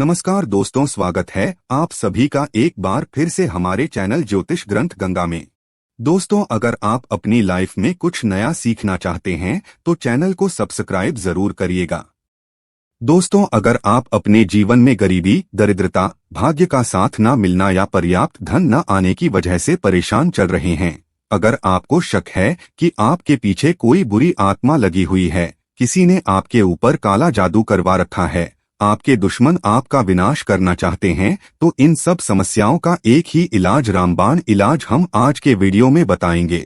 नमस्कार दोस्तों, स्वागत है आप सभी का एक बार फिर से हमारे चैनल ज्योतिष ग्रंथ गंगा में। दोस्तों, अगर आप अपनी लाइफ में कुछ नया सीखना चाहते हैं तो चैनल को सब्सक्राइब जरूर करिएगा। दोस्तों, अगर आप अपने जीवन में गरीबी, दरिद्रता, भाग्य का साथ न मिलना या पर्याप्त धन न आने की वजह से परेशान चल रहे हैं, अगर आपको शक है कि आपके पीछे कोई बुरी आत्मा लगी हुई है, किसी ने आपके ऊपर काला जादू करवा रखा है, आपके दुश्मन आपका विनाश करना चाहते हैं, तो इन सब समस्याओं का एक ही इलाज, रामबाण इलाज हम आज के वीडियो में बताएंगे।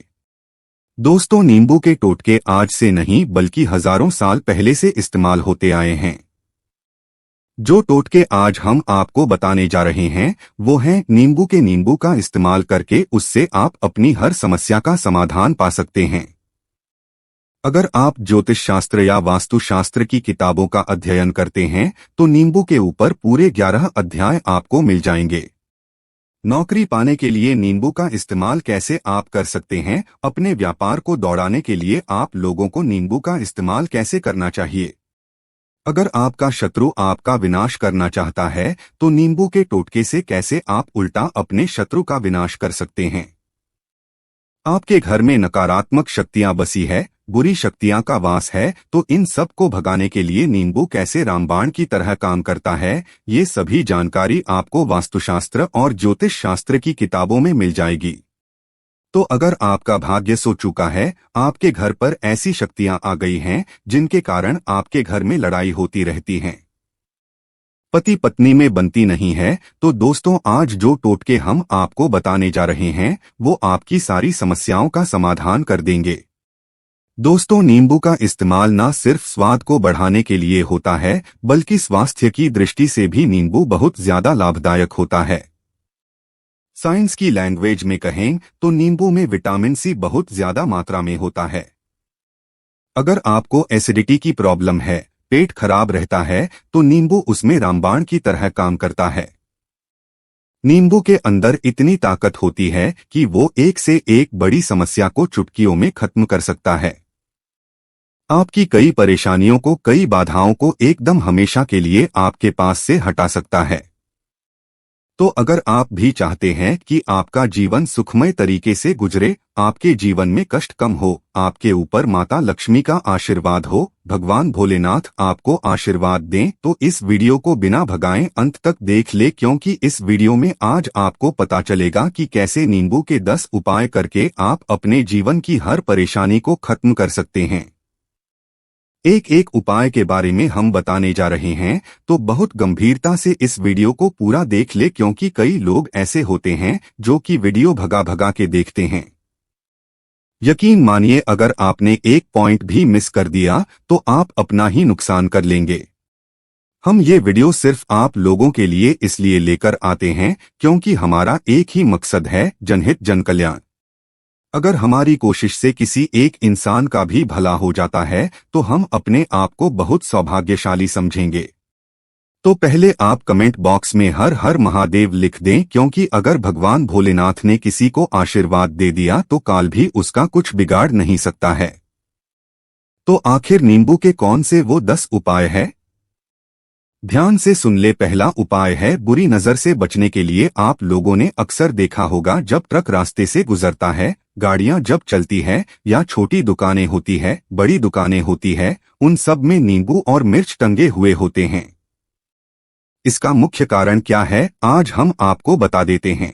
दोस्तों, नींबू के टोटके आज से नहीं बल्कि हजारों साल पहले से इस्तेमाल होते आए हैं। जो टोटके आज हम आपको बताने जा रहे हैं वो हैं नींबू का इस्तेमाल करके उससे आप अपनी हर समस्या का समाधान पा सकते हैं। अगर आप ज्योतिष शास्त्र या वास्तु शास्त्र की किताबों का अध्ययन करते हैं तो नींबू के ऊपर पूरे 11 अध्याय आपको मिल जाएंगे। नौकरी पाने के लिए नींबू का इस्तेमाल कैसे आप कर सकते हैं, अपने व्यापार को दौड़ाने के लिए आप लोगों को नींबू का इस्तेमाल कैसे करना चाहिए, अगर आपका शत्रु आपका विनाश करना चाहता है तो नींबू के टोटके से कैसे आप उल्टा अपने शत्रु का विनाश कर सकते हैं। आपके घर में नकारात्मक शक्तियां बसी है, बुरी शक्तियां का वास है, तो इन सब को भगाने के लिए नींबू कैसे रामबाण की तरह काम करता है, ये सभी जानकारी आपको वास्तुशास्त्र और ज्योतिष शास्त्र की किताबों में मिल जाएगी। तो अगर आपका भाग्य सो चुका है, आपके घर पर ऐसी शक्तियां आ गई हैं जिनके कारण आपके घर में लड़ाई होती रहती है, पति पत्नी में बनती नहीं है, तो दोस्तों आज जो टोटके हम आपको बताने जा रहे हैं वो आपकी सारी समस्याओं का समाधान कर देंगे। दोस्तों, नींबू का इस्तेमाल न सिर्फ स्वाद को बढ़ाने के लिए होता है बल्कि स्वास्थ्य की दृष्टि से भी नींबू बहुत ज्यादा लाभदायक होता है। साइंस की लैंग्वेज में कहें तो नींबू में विटामिन सी बहुत ज्यादा मात्रा में होता है। अगर आपको एसिडिटी की प्रॉब्लम है, पेट खराब रहता है, तो नींबू उसमें रामबाण की तरह काम करता है। नींबू के अंदर इतनी ताकत होती है कि वो एक से एक बड़ी समस्या को चुटकियों में खत्म कर सकता है। आपकी कई परेशानियों को, कई बाधाओं को एकदम हमेशा के लिए आपके पास से हटा सकता है। तो अगर आप भी चाहते हैं कि आपका जीवन सुखमय तरीके से गुजरे, आपके जीवन में कष्ट कम हो, आपके ऊपर माता लक्ष्मी का आशीर्वाद हो, भगवान भोलेनाथ आपको आशीर्वाद दें, तो इस वीडियो को बिना भगाएं अंत तक देख ले, क्योंकि इस वीडियो में आज आपको पता चलेगा कि कैसे नींबू के 10 उपाय करके आप अपने जीवन की हर परेशानी को खत्म कर सकते हैं। एक एक उपाय के बारे में हम बताने जा रहे हैं, तो बहुत गंभीरता से इस वीडियो को पूरा देख ले, क्योंकि कई लोग ऐसे होते हैं जो कि वीडियो भगा भगा के देखते हैं। यकीन मानिए, अगर आपने एक पॉइंट भी मिस कर दिया तो आप अपना ही नुकसान कर लेंगे। हम ये वीडियो सिर्फ आप लोगों के लिए इसलिए लेकर आते हैं क्योंकि हमारा एक ही मकसद है, जनहित जन कल्याण। अगर हमारी कोशिश से किसी एक इंसान का भी भला हो जाता है तो हम अपने आप को बहुत सौभाग्यशाली समझेंगे। तो पहले आप कमेंट बॉक्स में हर हर महादेव लिख दें, क्योंकि अगर भगवान भोलेनाथ ने किसी को आशीर्वाद दे दिया तो काल भी उसका कुछ बिगाड़ नहीं सकता है। तो आखिर नींबू के कौन से वो 10 उपाय है, ध्यान से सुन ले। पहला उपाय है बुरी नजर से बचने के लिए। आप लोगों ने अक्सर देखा होगा, जब ट्रक रास्ते से गुजरता है, गाड़ियां जब चलती है, या छोटी दुकानें होती है, बड़ी दुकानें होती है, उन सब में नींबू और मिर्च टंगे हुए होते हैं। इसका मुख्य कारण क्या है, आज हम आपको बता देते हैं।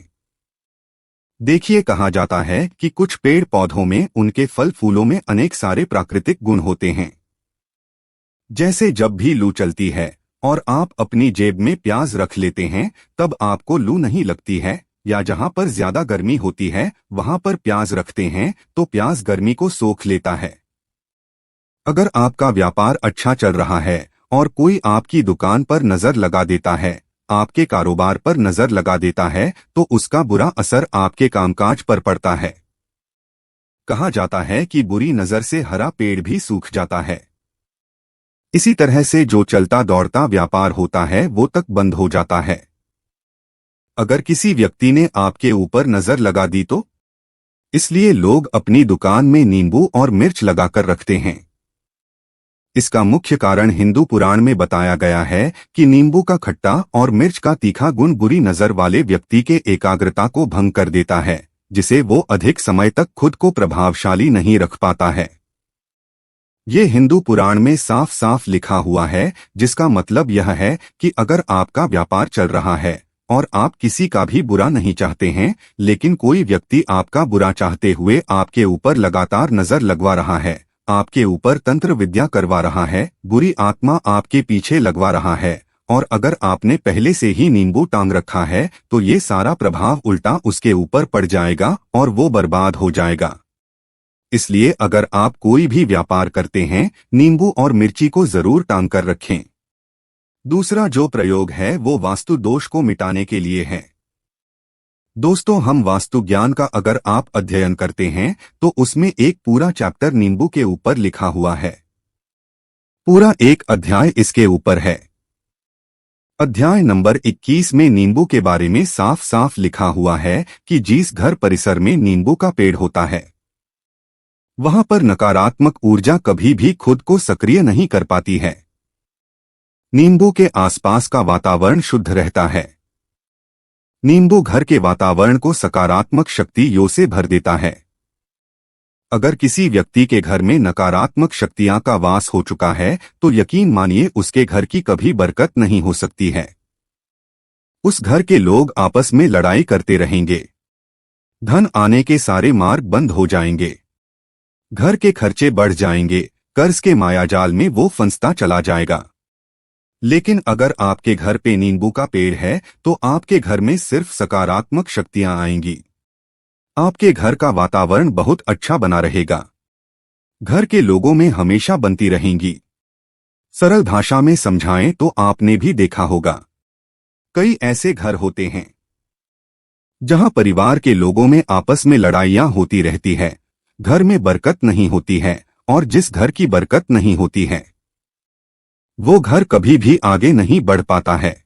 देखिए, कहा जाता है कि कुछ पेड़ पौधों में, उनके फल फूलों में अनेक सारे प्राकृतिक गुण होते हैं। जैसे जब भी लू चलती है और आप अपनी जेब में प्याज रख लेते हैं, तब आपको लू नहीं लगती है, या जहां पर ज्यादा गर्मी होती है वहां पर प्याज रखते हैं तो प्याज गर्मी को सोख लेता है। अगर आपका व्यापार अच्छा चल रहा है और कोई आपकी दुकान पर नजर लगा देता है, आपके कारोबार पर नजर लगा देता है, तो उसका बुरा असर आपके कामकाज पर पड़ता है। कहा जाता है कि बुरी नजर से हरा पेड़ भी सूख जाता है। इसी तरह से जो चलता दौड़ता व्यापार होता है वो तक बंद हो जाता है। अगर किसी व्यक्ति ने आपके ऊपर नजर लगा दी तो इसलिए लोग अपनी दुकान में नींबू और मिर्च लगाकर रखते हैं। इसका मुख्य कारण हिंदू पुराण में बताया गया है कि नींबू का खट्टा और मिर्च का तीखा गुण बुरी नजर वाले व्यक्ति के एकाग्रता को भंग कर देता है, जिसे वो अधिक समय तक खुद को प्रभावशाली नहीं रख पाता है। ये हिंदू पुराण में साफ साफ लिखा हुआ है, जिसका मतलब यह है कि अगर आपका व्यापार चल रहा है और आप किसी का भी बुरा नहीं चाहते हैं, लेकिन कोई व्यक्ति आपका बुरा चाहते हुए आपके ऊपर लगातार नजर लगवा रहा है, आपके ऊपर तंत्र विद्या करवा रहा है, बुरी आत्मा आपके पीछे लगवा रहा है, और अगर आपने पहले से ही नींबू टांग रखा है तो ये सारा प्रभाव उल्टा उसके ऊपर पड़ जाएगा और वो बर्बाद हो जाएगा। इसलिए अगर आप कोई भी व्यापार करते हैं, नींबू और मिर्ची को जरूर टांग कर रखें। दूसरा जो प्रयोग है वो वास्तु दोष को मिटाने के लिए है। दोस्तों, हम वास्तु ज्ञान का अगर आप अध्ययन करते हैं तो उसमें एक पूरा चैप्टर नींबू के ऊपर लिखा हुआ है। पूरा एक अध्याय इसके ऊपर है। अध्याय नंबर 21 में नींबू के बारे में साफ साफ लिखा हुआ है कि जिस घर परिसर में नींबू का पेड़ होता है वहां पर नकारात्मक ऊर्जा कभी भी खुद को सक्रिय नहीं कर पाती है। नींबू के आसपास का वातावरण शुद्ध रहता है। नींबू घर के वातावरण को सकारात्मक शक्तियों से भर देता है। अगर किसी व्यक्ति के घर में नकारात्मक शक्तियां का वास हो चुका है तो यकीन मानिए उसके घर की कभी बरकत नहीं हो सकती है। उस घर के लोग आपस में लड़ाई करते रहेंगे। धन आने के सारे मार्ग बंद हो जाएंगे। घर के खर्चे बढ़ जाएंगे। कर्ज के मायाजाल में वो फंसता चला जाएगा। लेकिन अगर आपके घर पे नींबू का पेड़ है तो आपके घर में सिर्फ सकारात्मक शक्तियां आएंगी। आपके घर का वातावरण बहुत अच्छा बना रहेगा। घर के लोगों में हमेशा बनती रहेंगी। सरल भाषा में समझाएं तो आपने भी देखा होगा, कई ऐसे घर होते हैं जहां परिवार के लोगों में आपस में लड़ाइयां होती रहती है। घर में बरकत नहीं होती है, और जिस घर की बरकत नहीं होती है वो घर कभी भी आगे नहीं बढ़ पाता है।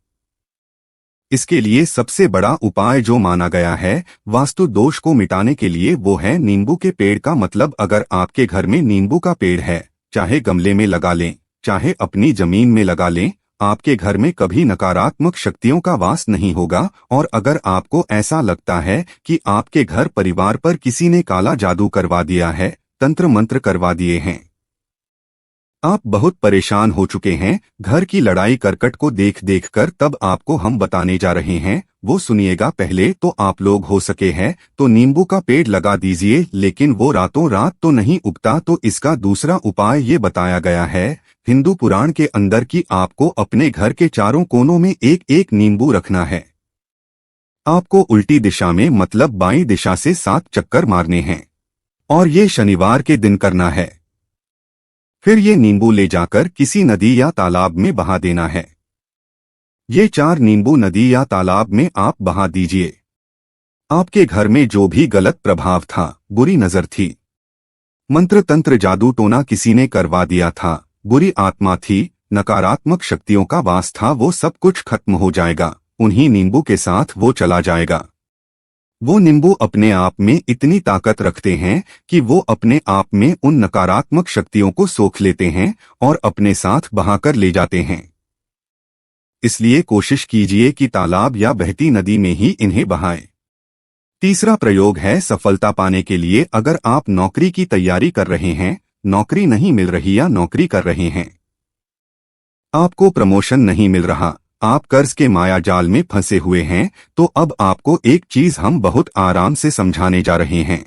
इसके लिए सबसे बड़ा उपाय जो माना गया है वास्तु दोष को मिटाने के लिए वो है नींबू के पेड़ का मतलब अगर आपके घर में नींबू का पेड़ है, चाहे गमले में लगा लें, चाहे अपनी जमीन में लगा लें, आपके घर में कभी नकारात्मक शक्तियों का वास नहीं होगा। और अगर आपको ऐसा लगता है कि आपके घर परिवार पर किसी ने काला जादू करवा दिया है, तंत्र मंत्र करवा दिए हैं, आप बहुत परेशान हो चुके हैं घर की लड़ाई करकट को देख देख कर, तब आपको हम बताने जा रहे हैं वो सुनिएगा। पहले तो आप लोग हो सके हैं तो नींबू का पेड़ लगा दीजिए, लेकिन वो रातों रात तो नहीं उगता। तो इसका दूसरा उपाय ये बताया गया है हिंदू पुराण के अंदर कि आपको अपने घर के चारों कोनों में एक एक नींबू रखना है। आपको उल्टी दिशा में मतलब बाईं दिशा से 7 चक्कर मारने हैं और ये शनिवार के दिन करना है। फिर ये नींबू ले जाकर किसी नदी या तालाब में बहा देना है। ये 4 नींबू नदी या तालाब में आप बहा दीजिए। आपके घर में जो भी गलत प्रभाव था, बुरी नजर थी, मंत्र तंत्र जादू टोना किसी ने करवा दिया था, बुरी आत्मा थी, नकारात्मक शक्तियों का वास था, वो सब कुछ खत्म हो जाएगा। उन्हीं नींबू के साथ वो चला जाएगा। वो नींबू अपने आप में इतनी ताकत रखते हैं कि वो अपने आप में उन नकारात्मक शक्तियों को सोख लेते हैं और अपने साथ बहाकर ले जाते हैं। इसलिए कोशिश कीजिए कि तालाब या बहती नदी में ही इन्हें बहाएं। तीसरा प्रयोग है सफलता पाने के लिए। अगर आप नौकरी की तैयारी कर रहे हैं, नौकरी नहीं मिल रही या नौकरी कर रहे हैं, आपको प्रमोशन नहीं मिल रहा, आप कर्ज के मायाजाल में फंसे हुए हैं, तो अब आपको एक चीज हम बहुत आराम से समझाने जा रहे हैं।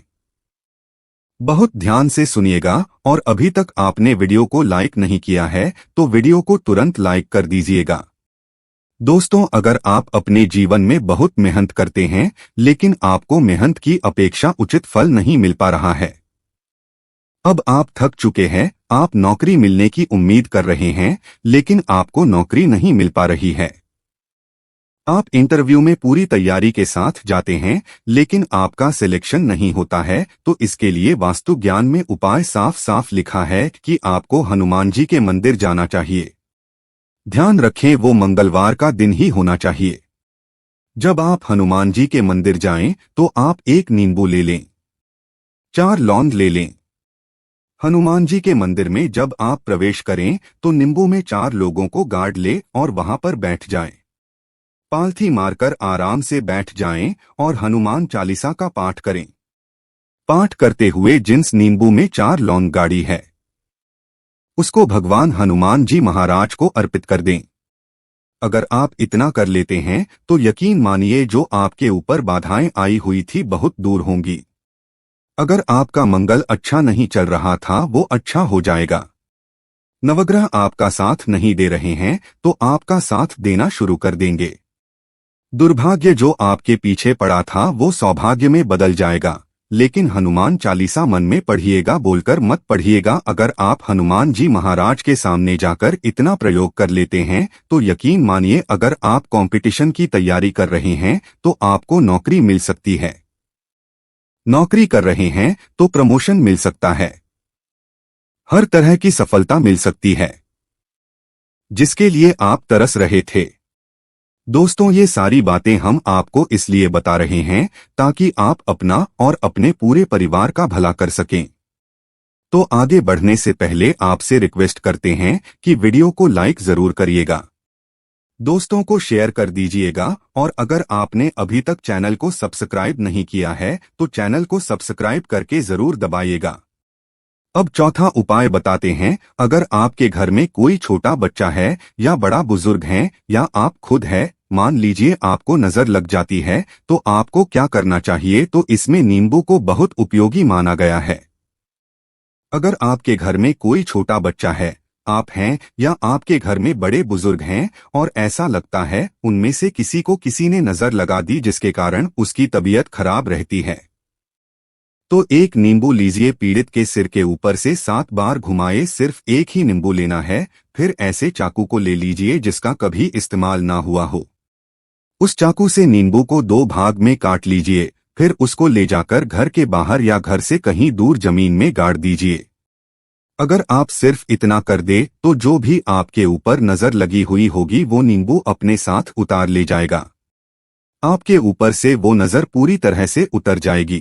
बहुत ध्यान से सुनिएगा, और अभी तक आपने वीडियो को लाइक नहीं किया है तो वीडियो को तुरंत लाइक कर दीजिएगा। दोस्तों, अगर आप अपने जीवन में बहुत मेहनत करते हैं लेकिन आपको मेहनत की अपेक्षा उचित फल नहीं मिल पा रहा है, अब आप थक चुके हैं, आप नौकरी मिलने की उम्मीद कर रहे हैं लेकिन आपको नौकरी नहीं मिल पा रही है, आप इंटरव्यू में पूरी तैयारी के साथ जाते हैं लेकिन आपका सिलेक्शन नहीं होता है, तो इसके लिए वास्तु ज्ञान में उपाय साफ साफ लिखा है कि आपको हनुमान जी के मंदिर जाना चाहिए। ध्यान रखें, वो मंगलवार का दिन ही होना चाहिए। जब आप हनुमान जी के मंदिर जाएं तो आप 1 नींबू ले लें, 4 लौंग ले लें, हनुमान जी के मंदिर में जब आप प्रवेश करें तो नींबू में 4 लोगों को गार्ड ले और वहां पर बैठ जाएं। पालथी मारकर आराम से बैठ जाएं और हनुमान चालीसा का पाठ करें। पाठ करते हुए जिस नींबू में 4 लौंग गाड़ी है उसको भगवान हनुमान जी महाराज को अर्पित कर दें। अगर आप इतना कर लेते हैं तो यकीन मानिए जो आपके ऊपर बाधाएं आई हुई थी बहुत दूर होंगी। अगर आपका मंगल अच्छा नहीं चल रहा था वो अच्छा हो जाएगा। नवग्रह आपका साथ नहीं दे रहे हैं तो आपका साथ देना शुरू कर देंगे। दुर्भाग्य जो आपके पीछे पड़ा था वो सौभाग्य में बदल जाएगा। लेकिन हनुमान चालीसा मन में पढ़िएगा, बोलकर मत पढ़िएगा। अगर आप हनुमान जी महाराज के सामने जाकर इतना प्रयोग कर लेते हैं तो यकीन मानिए अगर आप कंपटीशन की तैयारी कर रहे हैं तो आपको नौकरी मिल सकती है। नौकरी कर रहे हैं तो प्रमोशन मिल सकता है। हर तरह की सफलता मिल सकती है जिसके लिए आप तरस रहे थे। दोस्तों, ये सारी बातें हम आपको इसलिए बता रहे हैं ताकि आप अपना और अपने पूरे परिवार का भला कर सकें। तो आगे बढ़ने से पहले आपसे रिक्वेस्ट करते हैं कि वीडियो को लाइक जरूर करिएगा, दोस्तों को शेयर कर दीजिएगा और अगर आपने अभी तक चैनल को सब्सक्राइब नहीं किया है तो चैनल को सब्सक्राइब करके जरूर दबाइएगा। अब चौथा उपाय बताते हैं। अगर आपके घर में कोई छोटा बच्चा है या बड़ा बुजुर्ग है या आप खुद है, मान लीजिए आपको नजर लग जाती है तो आपको क्या करना चाहिए? तो इसमें नींबू को बहुत उपयोगी माना गया है। अगर आपके घर में कोई छोटा बच्चा है, आप हैं या आपके घर में बड़े बुजुर्ग हैं और ऐसा लगता है उनमें से किसी को किसी ने नजर लगा दी जिसके कारण उसकी तबीयत खराब रहती है, तो एक नींबू लीजिए, पीड़ित के सिर के ऊपर से 7 बार घुमाए। सिर्फ एक ही नींबू लेना है। फिर ऐसे चाकू को ले लीजिए जिसका कभी इस्तेमाल ना हुआ हो। उस चाकू से नींबू को 2 भाग में काट लीजिए। फिर उसको ले जाकर घर के बाहर या घर से कहीं दूर जमीन में गाड़ दीजिए। अगर आप सिर्फ इतना कर दे तो जो भी आपके ऊपर नजर लगी हुई होगी वो नींबू अपने साथ उतार ले जाएगा। आपके ऊपर से वो नजर पूरी तरह से उतर जाएगी।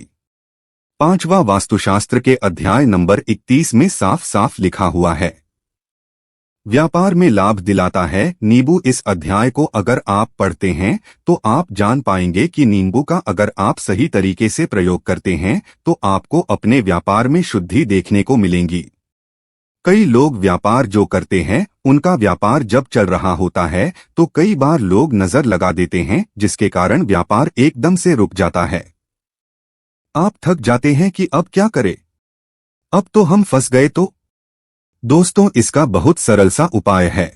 5वां वास्तुशास्त्र के अध्याय नंबर 31 में साफ साफ लिखा हुआ है, व्यापार में लाभ दिलाता है नींबू। इस अध्याय को अगर आप पढ़ते हैं तो आप जान पाएंगे कि नींबू का अगर आप सही तरीके से प्रयोग करते हैं तो आपको अपने व्यापार में शुद्धि देखने को मिलेंगी। कई लोग व्यापार जो करते हैं उनका व्यापार जब चल रहा होता है तो कई बार लोग नजर लगा देते हैं जिसके कारण व्यापार एकदम से रुक जाता है। आप थक जाते हैं कि अब क्या करें, अब तो हम फंस गए। तो दोस्तों, इसका बहुत सरल सा उपाय है।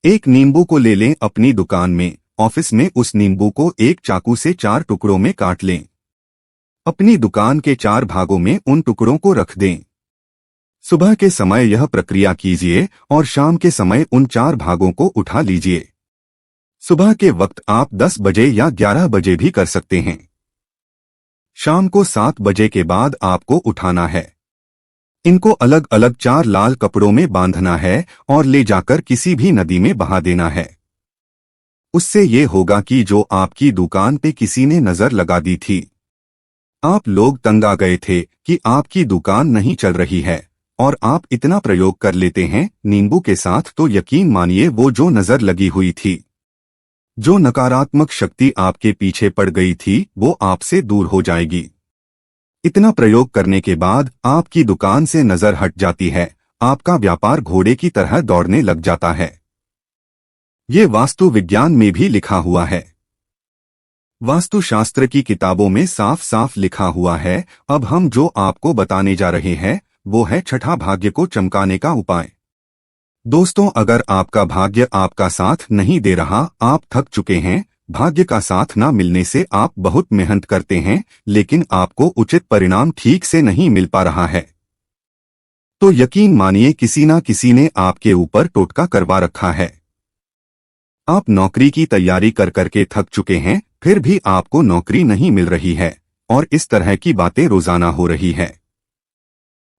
एक नींबू को ले लें, अपनी दुकान में, ऑफिस में उस नींबू को एक चाकू से 4 टुकड़ों में काट लें। अपनी दुकान के 4 भागों में उन टुकड़ों को रख दें। सुबह के समय यह प्रक्रिया कीजिए और शाम के समय उन 4 भागों को उठा लीजिए। सुबह के वक्त आप 10 बजे या 11 बजे भी कर सकते हैं। शाम को 7 बजे के बाद आपको उठाना है। इनको अलग अलग 4 लाल कपड़ों में बांधना है और ले जाकर किसी भी नदी में बहा देना है। उससे ये होगा कि जो आपकी दुकान पे किसी ने नजर लगा दी थी, आप लोग तंग आ गए थे कि आपकी दुकान नहीं चल रही है और आप इतना प्रयोग कर लेते हैं नींबू के साथ, तो यकीन मानिए वो जो नजर लगी हुई थी, जो नकारात्मक शक्ति आपके पीछे पड़ गई थी, वो आपसे दूर हो जाएगी। इतना प्रयोग करने के बाद आपकी दुकान से नजर हट जाती है। आपका व्यापार घोड़े की तरह दौड़ने लग जाता है। ये वास्तु विज्ञान में भी लिखा हुआ है। वास्तुशास्त्र की किताबों में साफ साफ लिखा हुआ है। अब हम जो आपको बताने जा रहे हैं वो है छठा भाग्य को चमकाने का उपाय। दोस्तों, अगर आपका भाग्य आपका साथ नहीं दे रहा, आप थक चुके हैं, भाग्य का साथ ना मिलने से आप बहुत मेहनत करते हैं लेकिन आपको उचित परिणाम ठीक से नहीं मिल पा रहा है, तो यकीन मानिए किसी ना किसी ने आपके ऊपर टोटका करवा रखा है। आप नौकरी की तैयारी कर करके थक चुके हैं, फिर भी आपको नौकरी नहीं मिल रही है और इस तरह की बातें रोजाना हो रही है।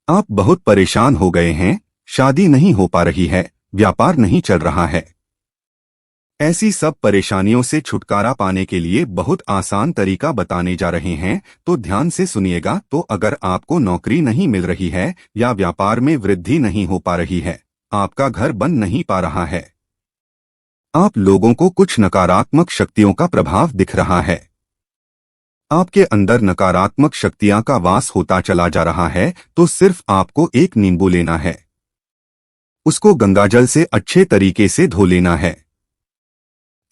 आप बहुत परेशान हो गए हैं, शादी नहीं हो पा रही है, व्यापार नहीं चल रहा है। ऐसी सब परेशानियों से छुटकारा पाने के लिए बहुत आसान तरीका बताने जा रहे हैं, तो ध्यान से सुनिएगा। तो अगर आपको नौकरी नहीं मिल रही है या व्यापार में वृद्धि नहीं हो पा रही है, आपका घर बन नहीं पा रहा है, आप लोगों को कुछ नकारात्मक शक्तियों का प्रभाव दिख रहा है, आपके अंदर नकारात्मक शक्तियां का वास होता चला जा रहा है, तो सिर्फ आपको एक नींबू लेना है, उसको गंगाजल से अच्छे तरीके से धो लेना है।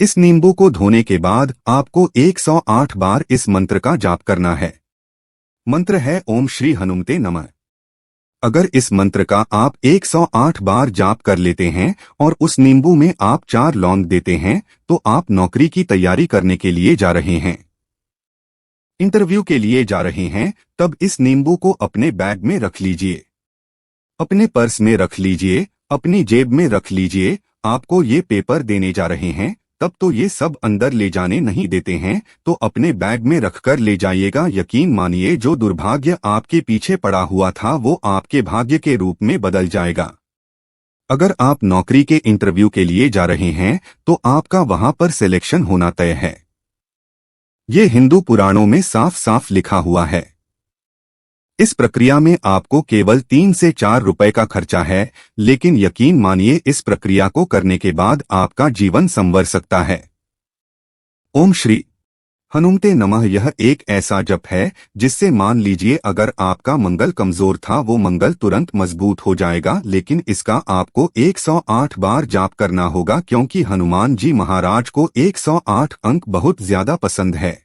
इस नींबू को धोने के बाद आपको 108 बार इस मंत्र का जाप करना है। मंत्र है ओम श्री हनुमते नमः। अगर इस मंत्र का आप 108 बार जाप कर लेते हैं और उस नींबू में आप 4 लौंग देते हैं, तो आप नौकरी की तैयारी करने के लिए जा रहे हैं, इंटरव्यू के लिए जा रहे हैं, तब इस नींबू को अपने बैग में रख लीजिए, अपने पर्स में रख लीजिए, अपनी जेब में रख लीजिए। आपको ये पेपर देने जा रहे हैं, तब तो ये सब अंदर ले जाने नहीं देते हैं, तो अपने बैग में रखकर ले जाइएगा। यकीन मानिए, जो दुर्भाग्य आपके पीछे पड़ा हुआ था वो आपके भाग्य के रूप में बदल जाएगा। अगर आप नौकरी के इंटरव्यू के लिए जा रहे हैं, तो आपका वहां पर सिलेक्शन होना तय है। ये हिंदू पुराणों में साफ साफ लिखा हुआ है। इस प्रक्रिया में आपको केवल 3 से 4 रुपए का खर्चा है, लेकिन यकीन मानिए, इस प्रक्रिया को करने के बाद आपका जीवन संवर सकता है। ओम श्री हनुमते नमः यह एक ऐसा जप है जिससे मान लीजिए अगर आपका मंगल कमजोर था, वो मंगल तुरंत मजबूत हो जाएगा। लेकिन इसका आपको 108 बार जाप करना होगा, क्योंकि हनुमान जी महाराज को 108 अंक बहुत ज्यादा पसंद है।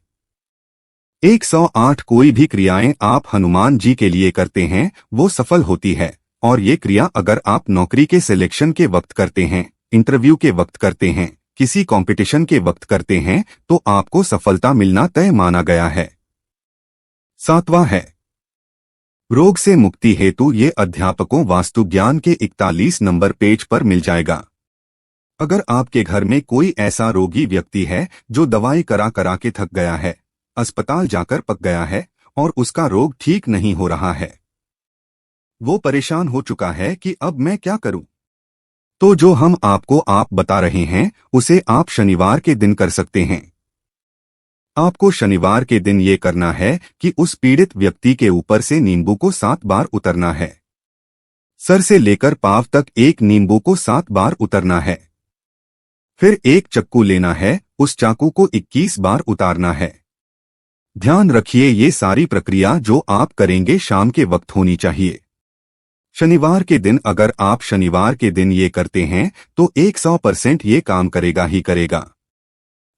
108 कोई भी क्रियाएं आप हनुमान जी के लिए करते हैं वो सफल होती है। और ये क्रिया अगर आप नौकरी के सिलेक्शन के वक्त करते हैं, इंटरव्यू के वक्त करते हैं, किसी कंपटीशन के वक्त करते हैं, तो आपको सफलता मिलना तय माना गया है। 7वां है रोग से मुक्ति हेतु। ये अध्यापकों वास्तु ज्ञान के 41 नंबर पेज पर मिल जाएगा। अगर आपके घर में कोई ऐसा रोगी व्यक्ति है जो दवाई करा करा के थक गया है, अस्पताल जाकर पक गया है और उसका रोग ठीक नहीं हो रहा है, वो परेशान हो चुका है कि अब मैं क्या करूं, तो जो हम आपको आप बता रहे हैं उसे आप शनिवार के दिन कर सकते हैं। आपको शनिवार के दिन ये करना है कि उस पीड़ित व्यक्ति के ऊपर से नींबू को 7 बार उतरना है। सर से लेकर पांव तक एक नींबू को 7 बार उतरना है। फिर एक चाकू लेना है, उस चाकू को 21 बार उतारना है। ध्यान रखिए, ये सारी प्रक्रिया जो आप करेंगे शाम के वक्त होनी चाहिए। शनिवार के दिन अगर आप शनिवार के दिन ये करते हैं तो 100% ये काम करेगा ही करेगा।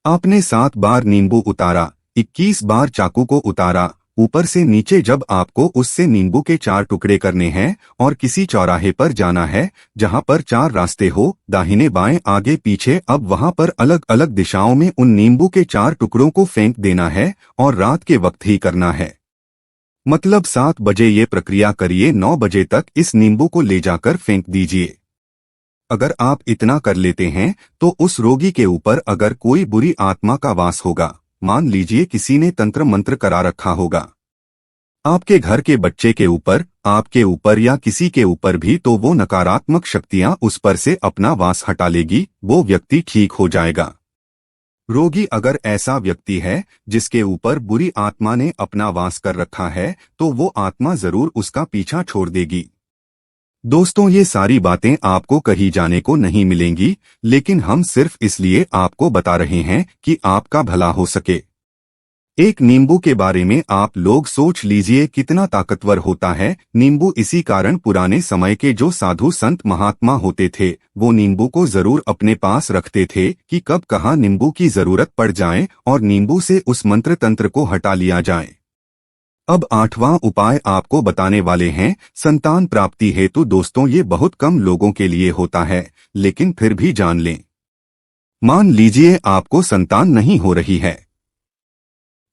आपने 7 बार नींबू उतारा, 21 बार चाकू को उतारा, ऊपर से नीचे जब आपको उससे नींबू के 4 टुकड़े करने हैं और किसी चौराहे पर जाना है जहां पर 4 रास्ते हो, दाहिने बाएं आगे पीछे। अब वहां पर अलग अलग दिशाओं में उन नींबू के 4 टुकड़ों को फेंक देना है और रात के वक्त ही करना है। मतलब 7 बजे ये प्रक्रिया करिए, 9 बजे तक इस नींबू को ले जाकर फेंक दीजिए। अगर आप इतना कर लेते हैं तो उस रोगी के ऊपर अगर कोई बुरी आत्मा का वास होगा, मान लीजिए किसी ने तंत्र मंत्र करा रखा होगा, आपके घर के बच्चे के ऊपर, आपके ऊपर या किसी के ऊपर भी, तो वो नकारात्मक शक्तियां उस पर से अपना वास हटा लेगी, वो व्यक्ति ठीक हो जाएगा। रोगी अगर ऐसा व्यक्ति है जिसके ऊपर बुरी आत्मा ने अपना वास कर रखा है, तो वो आत्मा जरूर उसका पीछा छोड़ देगी। दोस्तों, ये सारी बातें आपको कहीं जाने को नहीं मिलेंगी, लेकिन हम सिर्फ इसलिए आपको बता रहे हैं कि आपका भला हो सके। एक नींबू के बारे में आप लोग सोच लीजिए कितना ताकतवर होता है नींबू। इसी कारण पुराने समय के जो साधु संत महात्मा होते थे, वो नींबू को जरूर अपने पास रखते थे कि कब कहाँ नींबू की जरूरत पड़ जाए और नींबू से उस मंत्र तंत्र को हटा लिया जाए। अब 8वां उपाय आपको बताने वाले हैं, संतान प्राप्ति हेतु। दोस्तों, ये बहुत कम लोगों के लिए होता है, लेकिन फिर भी जान लें। मान लीजिए आपको संतान नहीं हो रही है,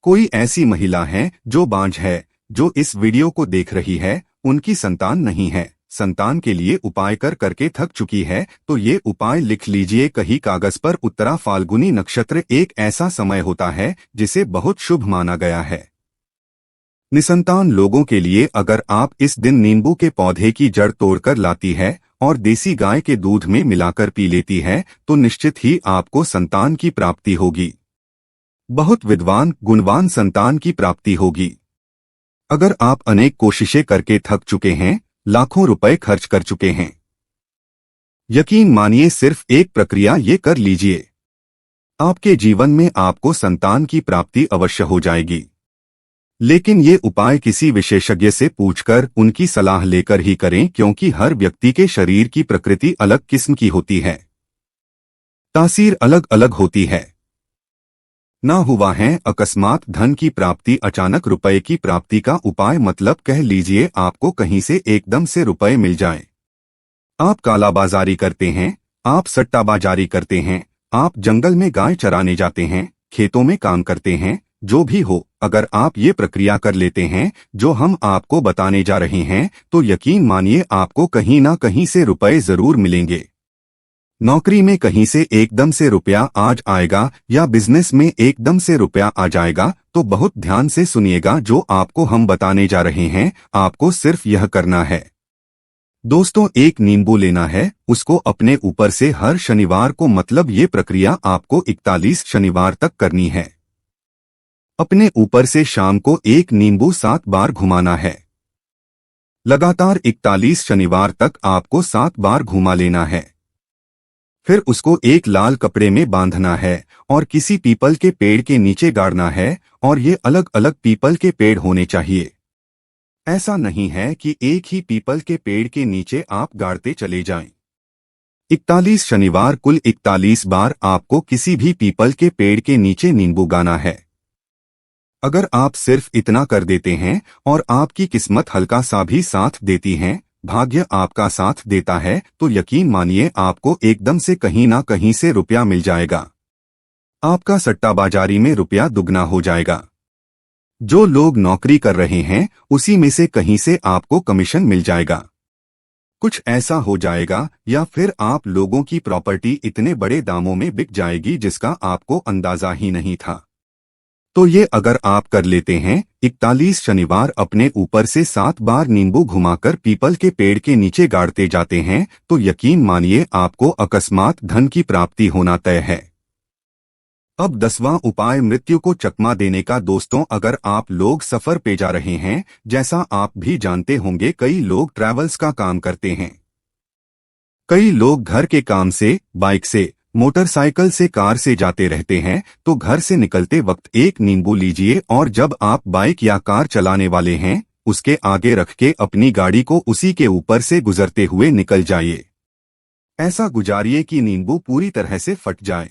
कोई ऐसी महिला है जो बांझ है, जो इस वीडियो को देख रही है, उनकी संतान नहीं है, संतान के लिए उपाय कर करके थक चुकी है, तो ये उपाय लिख लीजिए कहीं कागज पर। उत्तरा फाल्गुनी नक्षत्र एक ऐसा समय होता है जिसे बहुत शुभ माना गया है। निसंतान लोगों के लिए अगर आप इस दिन नींबू के पौधे की जड़ तोड़कर लाती है और देसी गाय के दूध में मिलाकर पी लेती है तो निश्चित ही आपको संतान की प्राप्ति होगी। बहुत विद्वान गुणवान संतान की प्राप्ति होगी। अगर आप अनेक कोशिशें करके थक चुके हैं, लाखों रुपए खर्च कर चुके हैं, यकीन मानिए सिर्फ एक प्रक्रिया ये कर लीजिए, आपके जीवन में आपको संतान की प्राप्ति अवश्य हो जाएगी। लेकिन ये उपाय किसी विशेषज्ञ से पूछकर उनकी सलाह लेकर ही करें, क्योंकि हर व्यक्ति के शरीर की प्रकृति अलग किस्म की होती है, तासीर अलग अलग होती है। ना हुआ है अकस्मात धन की प्राप्ति, अचानक रुपए की प्राप्ति का उपाय, मतलब कह लीजिए आपको कहीं से एकदम से रुपए मिल जाएं। आप कालाबाजारी करते हैं, आप सट्टाबाजारी करते हैं, आप जंगल में गाय चराने जाते हैं, खेतों में काम करते हैं, जो भी हो, अगर आप ये प्रक्रिया कर लेते हैं जो हम आपको बताने जा रहे हैं तो यकीन मानिए आपको कहीं ना कहीं से रुपए जरूर मिलेंगे। नौकरी में कहीं से एकदम से रुपया आज आएगा या बिजनेस में एकदम से रुपया आ जाएगा, तो बहुत ध्यान से सुनिएगा जो आपको हम बताने जा रहे हैं। आपको सिर्फ यह करना है दोस्तों, एक नींबू लेना है, उसको अपने ऊपर से हर शनिवार को, मतलब ये प्रक्रिया आपको 41 शनिवार तक करनी है। अपने ऊपर से शाम को एक नींबू 7 बार घुमाना है। लगातार 41 शनिवार तक आपको 7 बार घुमा लेना है। फिर उसको एक लाल कपड़े में बांधना है और किसी पीपल के पेड़ के नीचे गाड़ना है, और ये अलग अलग पीपल के पेड़ होने चाहिए। ऐसा नहीं है कि एक ही पीपल के पेड़ के नीचे आप गाड़ते चले जाएं। 41 शनिवार कुल 41 बार आपको किसी भी पीपल के पेड़ के नीचे नींबू गाना है। अगर आप सिर्फ इतना कर देते हैं और आपकी किस्मत हल्का सा भी साथ देती है, भाग्य आपका साथ देता है, तो यकीन मानिए आपको एकदम से कहीं ना कहीं से रुपया मिल जाएगा। आपका सट्टाबाजारी में रुपया दुगना हो जाएगा। जो लोग नौकरी कर रहे हैं उसी में से कहीं से आपको कमीशन मिल जाएगा। कुछ ऐसा हो जाएगा, या फिर आप लोगों की प्रॉपर्टी इतने बड़े दामों में बिक जाएगी जिसका आपको अंदाजा ही नहीं था। तो ये अगर आप कर लेते हैं, 41 शनिवार अपने ऊपर से 7 बार नींबू घुमाकर पीपल के पेड़ के नीचे गाड़ते जाते हैं, तो यकीन मानिए आपको अकस्मात धन की प्राप्ति होना तय है। अब 10वां उपाय मृत्यु को चकमा देने का। दोस्तों, अगर आप लोग सफर पे जा रहे हैं, जैसा आप भी जानते होंगे कई लोग ट्रैवल्स का काम करते हैं, कई लोग घर के काम से, बाइक से, मोटरसाइकिल से, कार से जाते रहते हैं, तो घर से निकलते वक्त एक नींबू लीजिए और जब आप बाइक या कार चलाने वाले हैं उसके आगे रख के अपनी गाड़ी को उसी के ऊपर से गुजरते हुए निकल जाइए। ऐसा गुजारिए कि नींबू पूरी तरह से फट जाए।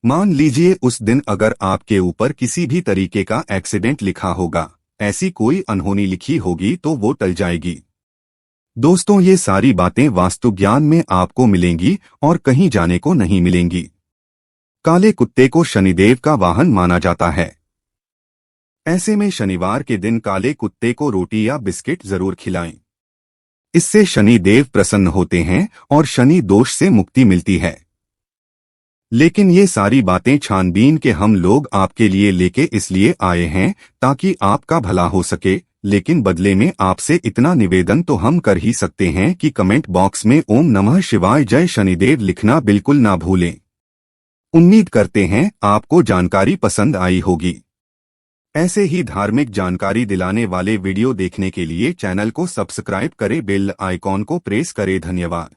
मान लीजिए उस दिन अगर आपके ऊपर किसी भी तरीके का एक्सीडेंट लिखा होगा, ऐसी कोई अनहोनी लिखी होगी, तो वो टल जाएगी। दोस्तों, ये सारी बातें वास्तु ज्ञान में आपको मिलेंगी और कहीं जाने को नहीं मिलेंगी। काले कुत्ते को शनिदेव का वाहन माना जाता है। ऐसे में शनिवार के दिन काले कुत्ते को रोटी या बिस्किट जरूर खिलाएं। इससे शनिदेव प्रसन्न होते हैं और शनि दोष से मुक्ति मिलती है। लेकिन ये सारी बातें छानबीन के हम लोग आपके लिए लेके इसलिए आए हैं ताकि आपका भला हो सके। लेकिन बदले में आपसे इतना निवेदन तो हम कर ही सकते हैं कि कमेंट बॉक्स में ओम नमः शिवाय जय शनिदेव लिखना बिल्कुल ना भूलें। उम्मीद करते हैं आपको जानकारी पसंद आई होगी। ऐसे ही धार्मिक जानकारी दिलाने वाले वीडियो देखने के लिए चैनल को सब्सक्राइब करें, बेल आइकॉन को प्रेस करें। धन्यवाद।